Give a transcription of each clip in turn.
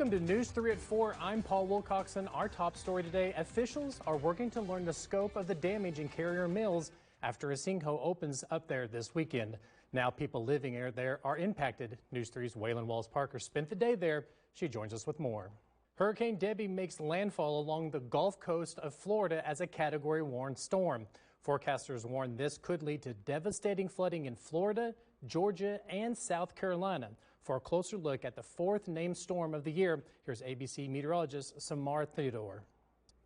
Welcome to News 3 at 4. I'm Paul Wilcoxon. Our top story today, officials are working to learn the scope of the damage in Carrier Mills after a sinkhole opens up there this weekend. Now people living there are impacted. News 3's Waylon Walls-Parker spent the day there. She joins us with more. Hurricane Debby makes landfall along the Gulf Coast of Florida as a Category 1 storm. Forecasters warn this could lead to devastating flooding in Florida, Georgia, and South Carolina. For a closer look at the fourth named storm of the year, here's ABC meteorologist Samar Theodore.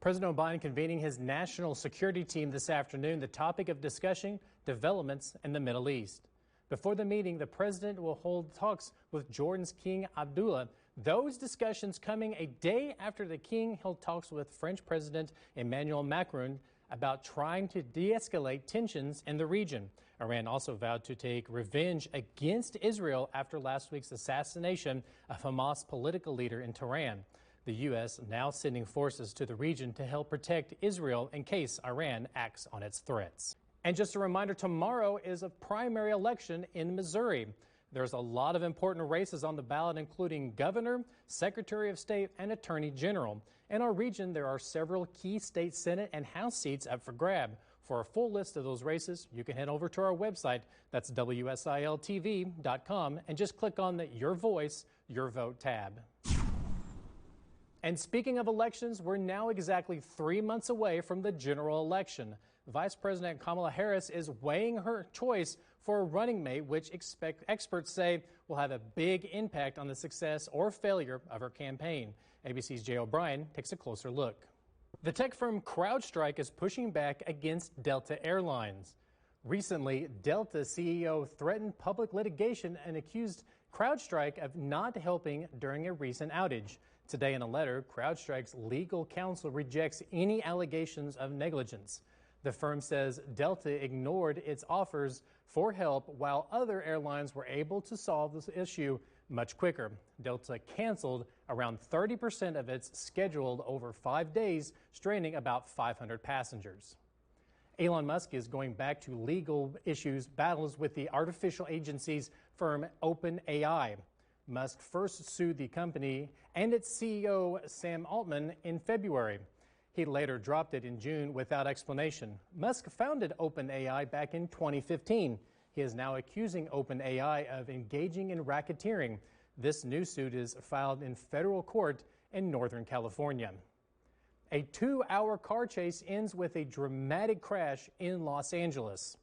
President Biden convening his national security team this afternoon. The topic of discussion, developments in the Middle East. Before the meeting, the president will hold talks with Jordan's King Abdullah. Those discussions coming a day after the king held talks with French President Emmanuel Macron about trying to de-escalate tensions in the region. Iran also vowed to take revenge against Israel after last week's assassination of Hamas political leader in Tehran. The U.S. now sending forces to the region to help protect Israel in case Iran acts on its threats. And just a reminder, tomorrow is a primary election in Missouri. There's a lot of important races on the ballot, including governor, secretary of state, and attorney general. In our region, there are several key state senate and house seats up for grab. For a full list of those races, you can head over to our website. That's WSILTV.com, and just click on the Your Voice, Your Vote tab. And speaking of elections, we're now exactly 3 months away from the general election. Vice President Kamala Harris is weighing her choice for a running mate, which experts say will have a big impact on the success or failure of her campaign. ABC's Jay O'Brien takes a closer look. The tech firm CrowdStrike is pushing back against Delta Airlines. Recently, Delta CEO threatened public litigation and accused CrowdStrike of not helping during a recent outage. Today in a letter, CrowdStrike's legal counsel rejects any allegations of negligence. The firm says Delta ignored its offers for help while other airlines were able to solve this issue much quicker. Delta canceled around 30% of its scheduled over 5 days, straining about 500 passengers. Elon Musk is going back to legal battles with the artificial agency's firm OpenAI. Musk first sued the company and its CEO Sam Altman in February. He later dropped it in June without explanation. Musk founded OpenAI back in 2015. He is now accusing OpenAI of engaging in racketeering. This new suit is filed in federal court in Northern California. A 2-hour car chase ends with a dramatic crash in Los Angeles.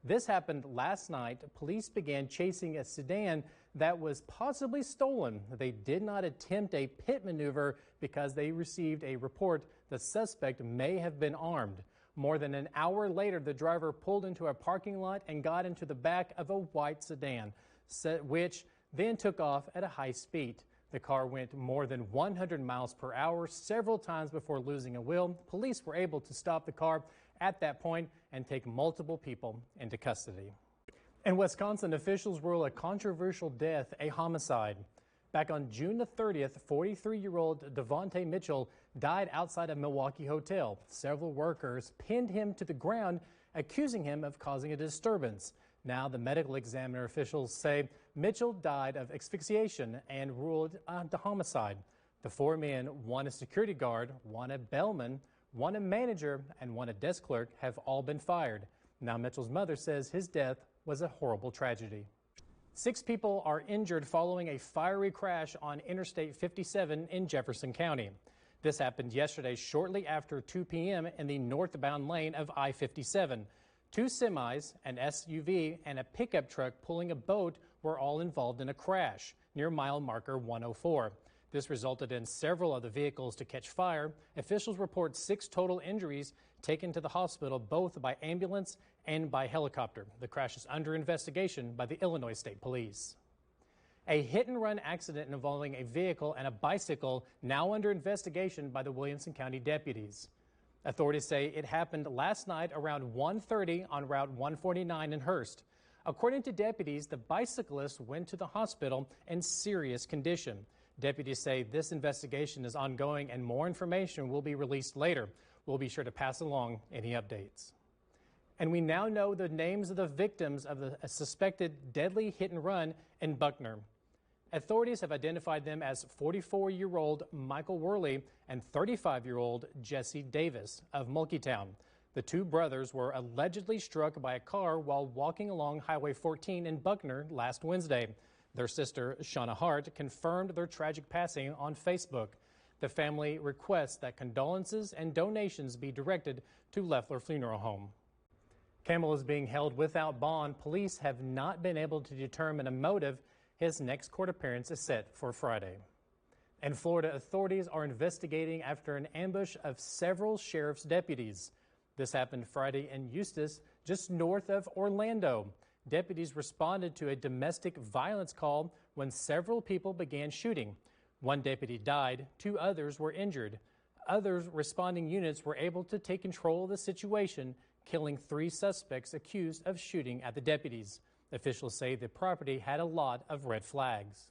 This happened last night. Police began chasing a sedan that was possibly stolen. They did not attempt a pit maneuver because they received a report the suspect may have been armed. More than an hour later, the driver pulled into a parking lot and got into the back of a white sedan, which then took off at a high speed. The car went more than 100 miles per hour several times before losing a wheel. Police were able to stop the car at that point and take multiple people into custody. In Wisconsin, officials rule a controversial death a homicide. Back on June the 30th, 43-year-old Devontae Mitchell died outside a Milwaukee hotel. Several workers pinned him to the ground, accusing him of causing a disturbance. Now the medical examiner officials say Mitchell died of asphyxiation and ruled the homicide. The 4 men, one a security guard, one a bellman, one a manager, and one a desk clerk, have all been fired. Now Mitchell's mother says his death was a horrible tragedy. 6 people are injured following a fiery crash on Interstate 57 in Jefferson County. This happened yesterday shortly after 2 p.m. in the northbound lane of I-57. 2 semis, an SUV, and a pickup truck pulling a boat were all involved in a crash near mile marker 104. This resulted in several of the vehicles to catch fire. Officials report 6 total injuries taken to the hospital, both by ambulance and by helicopter. The crash is under investigation by the Illinois State Police. A hit-and-run accident involving a vehicle and a bicycle now under investigation by the Williamson County deputies. Authorities say it happened last night around 1:30 on Route 149 in Hurst. According to deputies, the bicyclist went to the hospital in serious condition. Deputies say this investigation is ongoing and more information will be released later. We'll be sure to pass along any updates. And we now know the names of the victims of the suspected deadly hit and run in Buckner. Authorities have identified them as 44-year-old Michael Worley and 35-year-old Jesse Davis of Mulkeytown. The two brothers were allegedly struck by a car while walking along Highway 14 in Buckner last Wednesday. Their sister, Shauna Hart, confirmed their tragic passing on Facebook. The family requests that condolences and donations be directed to Leffler Funeral Home. Campbell is being held without bond. Police have not been able to determine a motive. His next court appearance is set for Friday. And Florida authorities are investigating after an ambush of several sheriff's deputies. This happened Friday in Eustis, just north of Orlando. Deputies responded to a domestic violence call when several people began shooting. One deputy died, 2 others were injured. Other responding units were able to take control of the situation, killing 3 suspects accused of shooting at the deputies. Officials say the property had a lot of red flags.